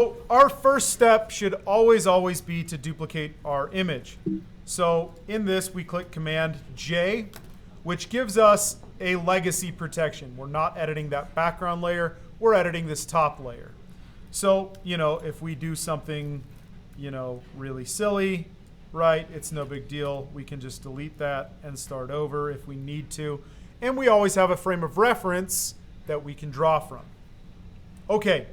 So our first step should always be to duplicate our image. So in this, we click Command J, which gives us a legacy protection. We're not editing that background layer, we're editing this top layer. So, if we do something, really silly, right, it's no big deal. We can just delete that and start over if we need to. And we always have a frame of reference that we can draw from. Okay.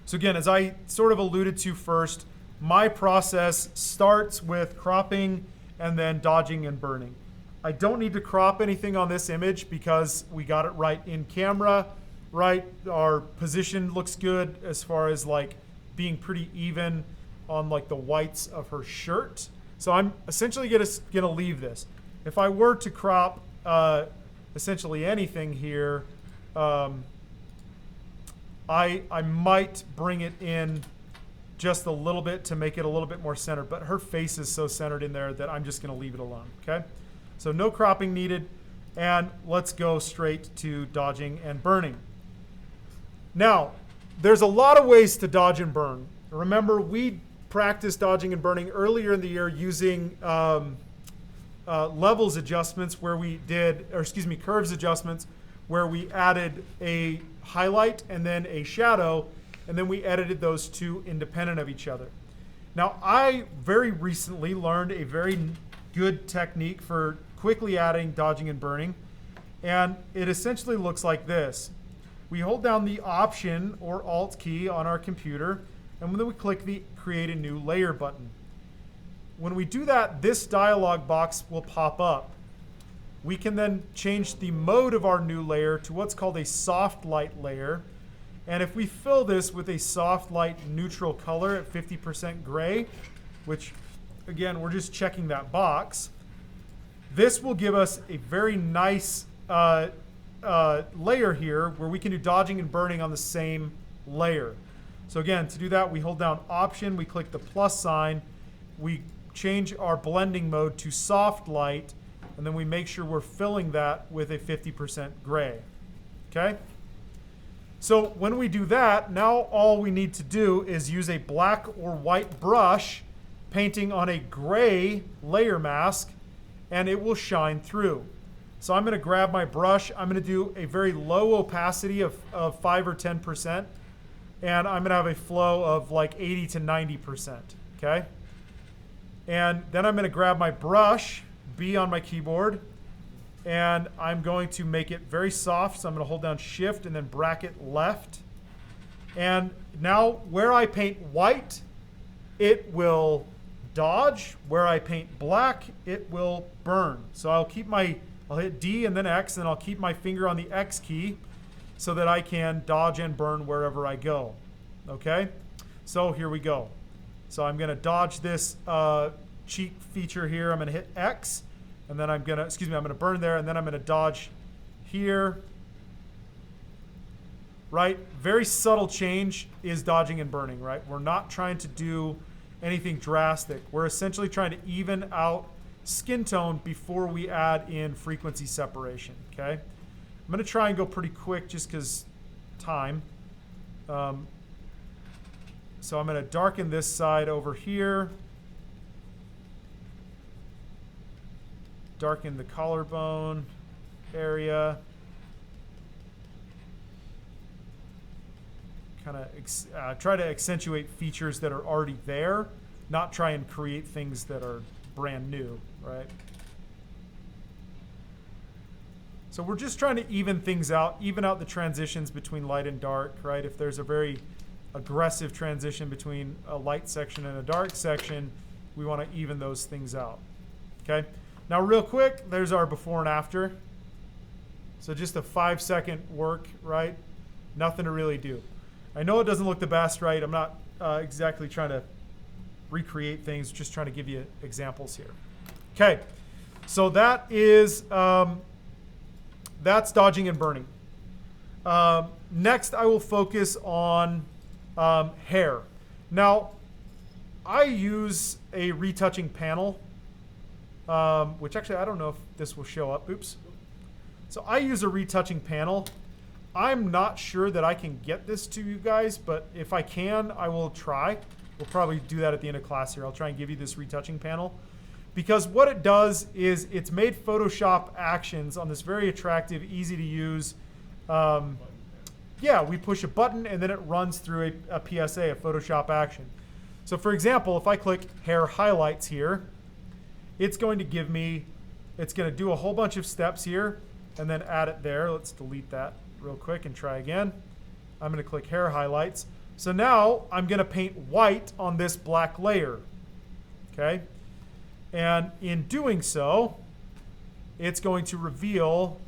So again, as I sort of alluded to first, my process starts with cropping and then dodging and burning. I don't need to crop anything on this image because we got it right in camera, right? Our position looks good as far as like being pretty even on like the whites of her shirt. So I'm essentially gonna leave this. If I were to crop essentially anything here, I might bring it in just a little bit to make it a little bit more centered, but her face is so centered in there that I'm just gonna leave it alone, okay? So no cropping needed, and let's go straight to dodging and burning. Now, there's a lot of ways to dodge and burn. Remember, we practiced dodging and burning earlier in the year using levels adjustments where we did, curves adjustments, where we added a highlight and then a shadow, and then we edited those two independent of each other. Now, I very recently learned a very good technique for quickly adding dodging and burning, and it essentially looks like this. We hold down the Option or Alt key on our computer, and then we click the Create a New Layer button. When we do that, this dialog box will pop up. We can then change the mode of our new layer to what's called a soft light layer. And if we fill this with a soft light neutral color at 50% gray, which again, we're just checking that box, this will give us a very nice layer here where we can do dodging and burning on the same layer. So again, to do that, we hold down Option, we click the plus sign, we change our blending mode to soft light, and then we make sure we're filling that with a 50% gray, okay? So when we do that, now all we need to do is use a black or white brush painting on a gray layer mask, and it will shine through. So I'm gonna grab my brush, I'm gonna do a very low opacity of 5 or 10%, and I'm gonna have a flow of like 80 to 90%, okay? And then I'm gonna grab my brush, B on my keyboard, and I'm going to make it very soft. So I'm gonna hold down Shift and then bracket left. And now where I paint white, it will dodge. Where I paint black, it will burn. So I'll hit D and then X, and I'll keep my finger on the X key so that I can dodge and burn wherever I go, okay? So here we go. So I'm gonna dodge this cheek feature here. I'm gonna hit X, and then I'm gonna burn there, and then I'm gonna dodge here. Right, very subtle change is dodging and burning, right? We're not trying to do anything drastic. We're essentially trying to even out skin tone before we add in frequency separation, okay? I'm gonna try and go pretty quick just because time. So I'm gonna darken this side over here. Darken the collarbone area. Kind of try to accentuate features that are already there, not try and create things that are brand new, right? So we're just trying to even things out, even out the transitions between light and dark, right? If there's a very aggressive transition between a light section and a dark section, we want to even those things out, okay? Now real quick, there's our before and after. So just a 5-second work, right? Nothing to really do. I know it doesn't look the best, right? I'm not exactly trying to recreate things, just trying to give you examples here. Okay, so that is, that's dodging and burning. Next, I will focus on hair. Now, I use a retouching panel, which actually I don't know if this will show up. Oops. So I use a retouching panel, I'm not sure that I can get this to you guys, but if I can, I will try. We'll probably do that at the end of class here. I'll try and give you this retouching panel. Because what it does is it's made Photoshop actions on this very attractive, easy to use. Yeah, we push a button and then it runs through a PSA, a Photoshop action. So for example, if I click hair highlights here, it's going to give me, it's going to do a whole bunch of steps here and then add it there. Let's delete that real quick and try again. I'm going to click hair highlights. So now I'm going to paint white on this black layer. Okay? And in doing so, it's going to reveal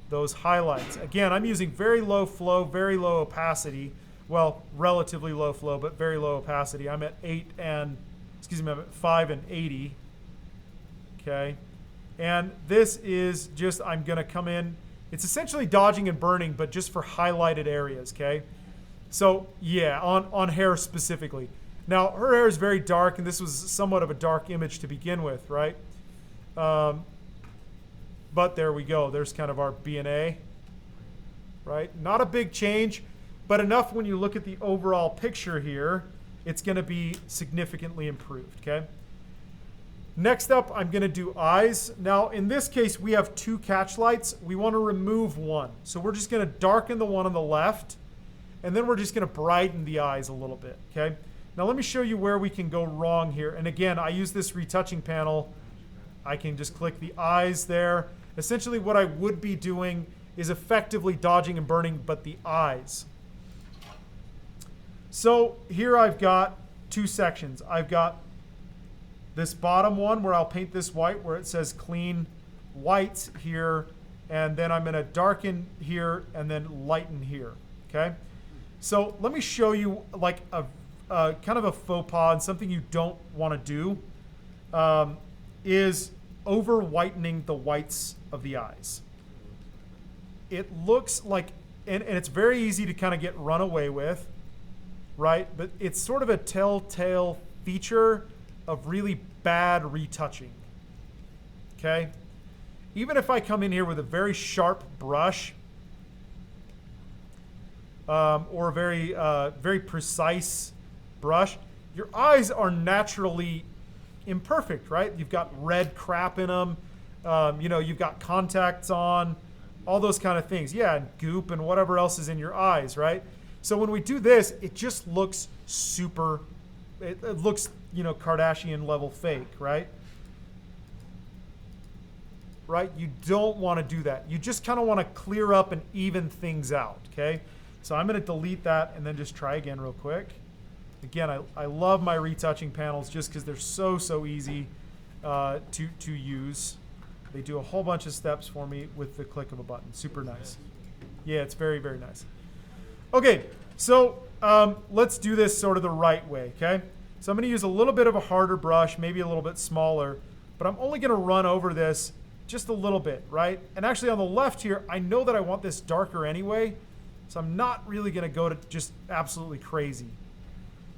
those highlights. Again, I'm using very low flow, very low opacity. Well, relatively low flow, but very low opacity. I'm at 5 and 80. Okay. And this is just, I'm going to come in. It's essentially dodging and burning, but just for highlighted areas. Okay. So yeah, on hair specifically. Now, her hair is very dark, and this was somewhat of a dark image to begin with, right? But there we go. There's kind of our B&A, right? Not a big change, but enough when you look at the overall picture here, it's going to be significantly improved, okay? Next up, I'm going to do eyes. Now, in this case, we have two catch lights. We want to remove one. So we're just going to darken the one on the left, and then we're just going to brighten the eyes a little bit, okay? Now let me show you where we can go wrong here. And again, I use this retouching panel. I can just click the eyes there. Essentially what I would be doing is effectively dodging and burning, but the eyes. So here I've got two sections. I've got this bottom one where I'll paint this white where it says clean whites here. And then I'm going to darken here and then lighten here. Okay. So let me show you like a kind of a faux pas, and something you don't want to do is over whitening the whites of the eyes. It looks like, and it's very easy to kind of get run away with, right? But it's sort of a telltale feature of really bad retouching, okay? Even if I come in here with a very sharp brush or a very precise brush, your eyes are naturally imperfect, right? You've got red crap in them. You've got contacts on, all those kind of things. Yeah, and goop and whatever else is in your eyes, right? So when we do this, it just looks super, it looks, Kardashian level fake, right? Right? You don't want to do that. You just kind of want to clear up and even things out, okay? So I'm going to delete that and then just try again real quick. Again, I love my retouching panels just because they're so easy to use. They do a whole bunch of steps for me with the click of a button. Super nice. Yeah, it's very nice. Okay, so let's do this sort of the right way, okay? So I'm going to use a little bit of a harder brush, maybe a little bit smaller, but I'm only going to run over this just a little bit, right? And actually on the left here, I know that I want this darker anyway, so I'm not really going to go to just absolutely crazy.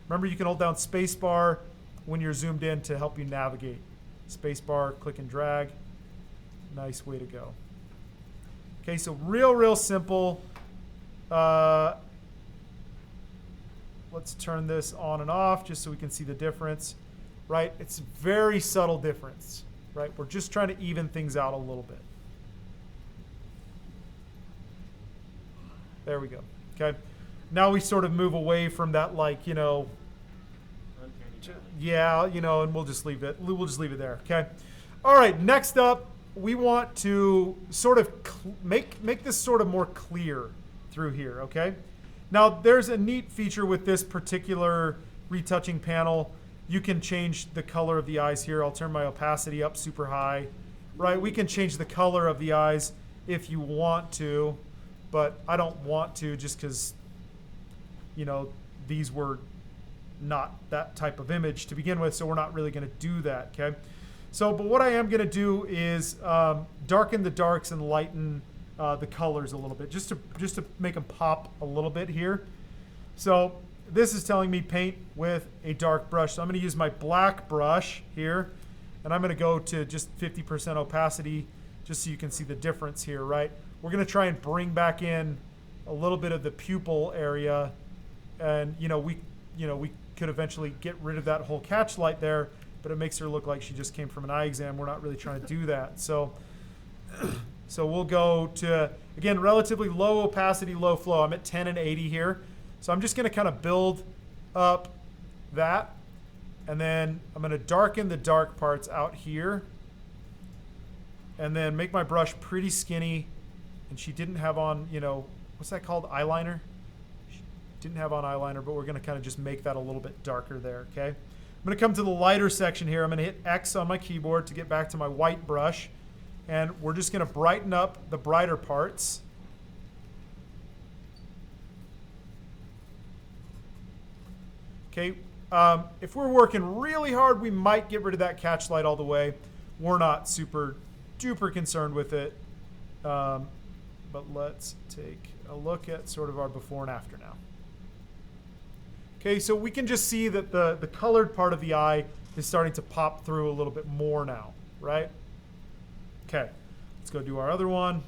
Remember, you can hold down spacebar when you're zoomed in to help you navigate. Spacebar, click and drag. Nice way to go. Okay, so real simple. Let's turn this on and off just so we can see the difference, right? It's very subtle difference, right? We're just trying to even things out a little bit. There we go, okay? Now we sort of move away from that, like, yeah, and we'll just leave it. We'll just leave it there, okay? All right, next up, we want to sort of make this sort of more clear through here, okay? Now, there's a neat feature with this particular retouching panel. You can change the color of the eyes here. I'll turn my opacity up super high, right? We can change the color of the eyes if you want to, but I don't want to just because, these were not that type of image to begin with, so we're not really going to do that, okay? So, but what I am going to do is darken the darks and lighten the colors a little bit, just to make them pop a little bit here. So this is telling me paint with a dark brush. So I'm going to use my black brush here, and I'm going to go to just 50% opacity, just so you can see the difference here, right? We're going to try and bring back in a little bit of the pupil area, and we could eventually get rid of that whole catch light there, but it makes her look like she just came from an eye exam. We're not really trying to do that. So we'll go to, again, relatively low opacity, low flow. I'm at 10 and 80 here. So I'm just going to kind of build up that. And then I'm going to darken the dark parts out here. And then make my brush pretty skinny. And she didn't have on, what's that called? Eyeliner? She didn't have on eyeliner, but we're going to kind of just make that a little bit darker there, okay? I'm going to come to the lighter section here. I'm going to hit X on my keyboard to get back to my white brush. And we're just going to brighten up the brighter parts. Okay, if we're working really hard, we might get rid of that catch light all the way. We're not super duper concerned with it. But let's take a look at sort of our before and after now. Okay, so we can just see that the colored part of the eye is starting to pop through a little bit more now, right? Okay, let's go do our other one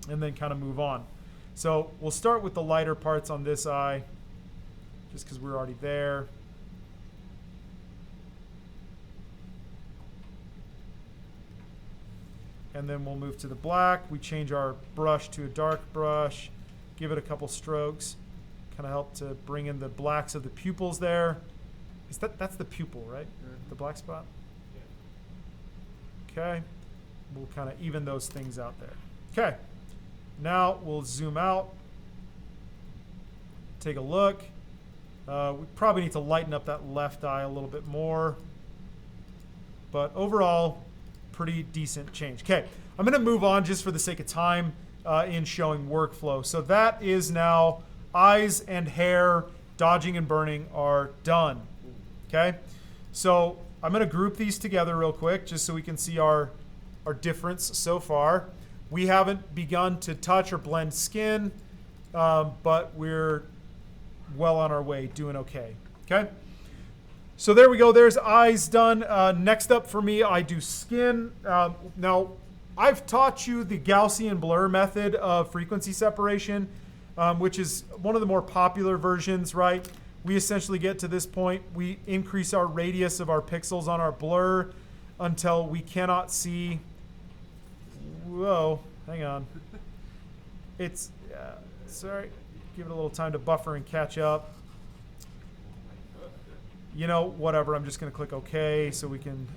and then kind of move on. So we'll start with the lighter parts on this eye just because we're already there. And then we'll move to the black. We change our brush to a dark brush, give it a couple strokes, kind of help to bring in the blacks of the pupils there. That's the pupil, right? The black spot? Yeah. Okay. We'll kind of even those things out there. Okay. Now we'll zoom out. Take a look. We probably need to lighten up that left eye a little bit more. But overall, pretty decent change. Okay, I'm going to move on just for the sake of time in showing workflow. So that is now eyes and hair, dodging and burning are done. Okay, so I'm going to group these together real quick just so we can see our difference so far. We haven't begun to touch or blend skin, but we're well on our way, doing okay. Okay. So there we go. There's eyes done. Next up for me, I do skin. Now, I've taught you the Gaussian blur method of frequency separation, which is one of the more popular versions, right? We essentially get to this point. We increase our radius of our pixels on our blur until we cannot see. Whoa, hang on. It's, sorry, give it a little time to buffer and catch up. Whatever, I'm just going to click OK so we can,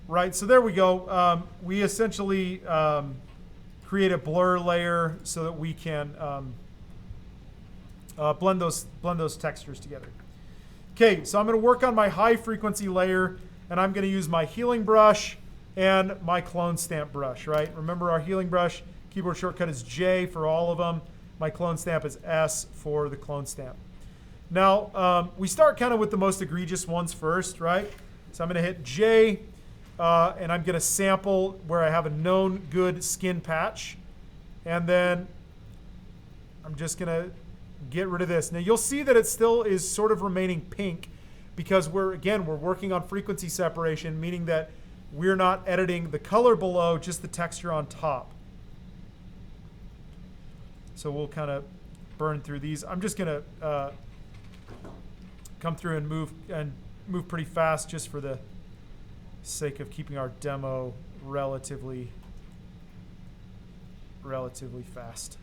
right, so there we go. We essentially create a blur layer so that we can blend those textures together. Okay, so I'm going to work on my high frequency layer, and I'm going to use my healing brush and my clone stamp brush, right? Remember our healing brush, keyboard shortcut is J for all of them. My clone stamp is S for the clone stamp. Now, we start kind of with the most egregious ones first, right? So I'm going to hit J, and I'm going to sample where I have a known good skin patch. And then I'm just going to get rid of this. Now, you'll see that it still is sort of remaining pink because we're working on frequency separation, meaning that we're not editing the color below, just the texture on top. So we'll kind of burn through these. I'm just going to come through and move pretty fast just for the sake of keeping our demo relatively fast.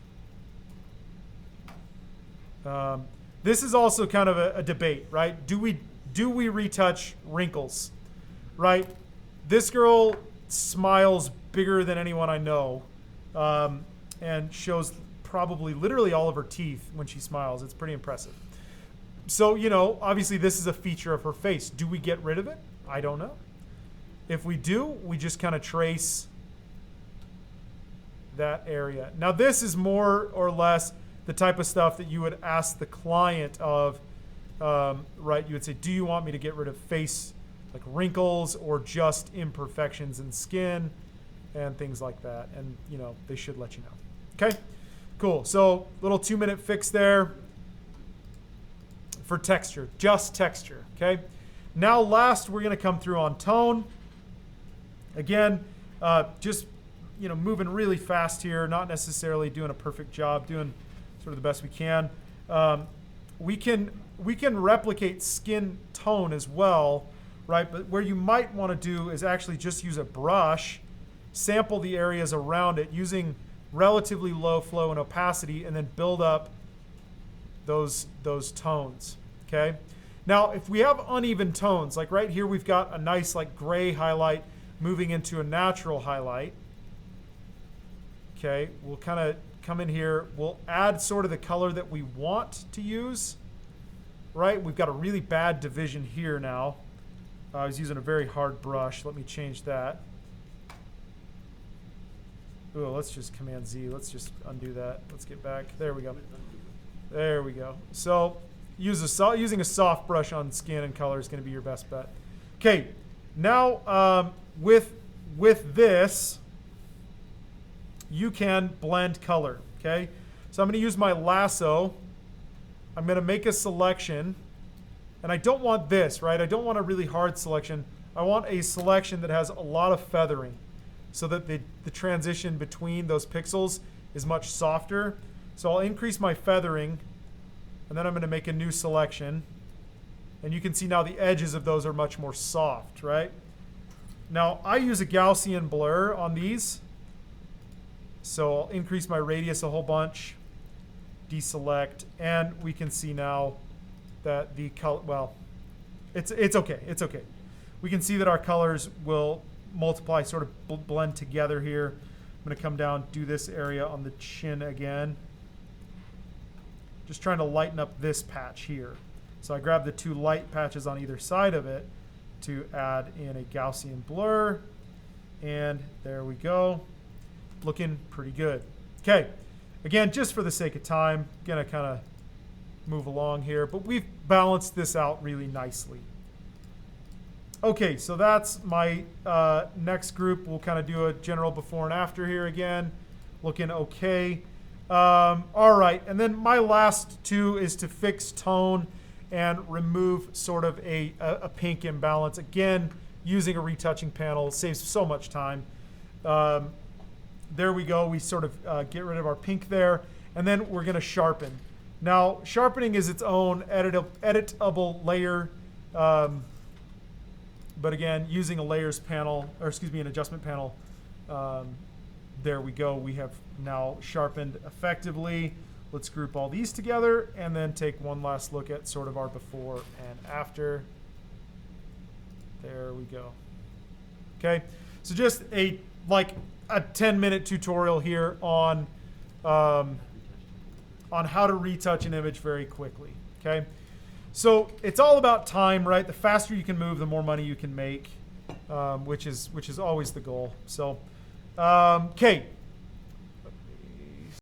This is also kind of a debate, right? Do we retouch wrinkles, right? This girl smiles bigger than anyone I know, and shows probably literally all of her teeth when she smiles. It's pretty impressive. So, obviously this is a feature of her face. Do we get rid of it? I don't know. If we do, we just kind of trace that area. Now, this is more or less the type of stuff that you would ask the client of, right? You would say, do you want me to get rid of face, like wrinkles, or just imperfections in skin and things like that? And, they should let you know. Okay, cool. So, little 2-minute fix there. For texture, just texture, okay? Now last, we're gonna come through on tone. Again, just moving really fast here, not necessarily doing a perfect job, doing sort of the best we can. We can replicate skin tone as well, right? But where you might want to do is actually just use a brush, sample the areas around it using relatively low flow and opacity, and then build up those tones, okay? Now, if we have uneven tones, like right here, we've got a nice like gray highlight moving into a natural highlight. Okay, we'll kind of come in here. We'll add sort of the color that we want to use, right? We've got a really bad division here now. I was using a very hard brush. Let me change that. Oh, let's just Command Z. Let's just undo that. Let's get back. There we go. There we go. So using a soft brush on skin and color is going to be your best bet. Okay, now with this, you can blend color, okay? So I'm going to use my lasso. I'm going to make a selection. And I don't want this, right? I don't want a really hard selection. I want a selection that has a lot of feathering so that the transition between those pixels is much softer. So I'll increase my feathering, and then I'm going to make a new selection. And you can see now the edges of those are much more soft, right? Now, I use a Gaussian blur on these. So I'll increase my radius a whole bunch, deselect, and we can see now that the color, well, it's okay, it's okay. We can see that our colors will multiply, sort of blend together here. I'm going to come down, do this area on the chin again. Just trying to lighten up this patch here. So I grab the two light patches on either side of it to add in a Gaussian blur. And there we go. Looking pretty good. Okay, again, just for the sake of time, gonna kind of move along here, but we've balanced this out really nicely. Okay, so that's my next group. We'll kind of do a general before and after here again. Looking okay. All right, and then my last two is to fix tone and remove sort of a pink imbalance. Again, using a retouching panel saves so much time. There we go. We sort of get rid of our pink there, and then we're going to sharpen. Now, sharpening is its own editable layer, but again, using a layers panel, or excuse me, an adjustment panel, there we go. We have now sharpened effectively. Let's group all these together and then take one last look at sort of our before and after. There we go. Okay, so just a 10-minute tutorial here on how to retouch an image very quickly. Okay, so it's all about time, right? The faster you can move, the more money you can make, which is always the goal. So, okay.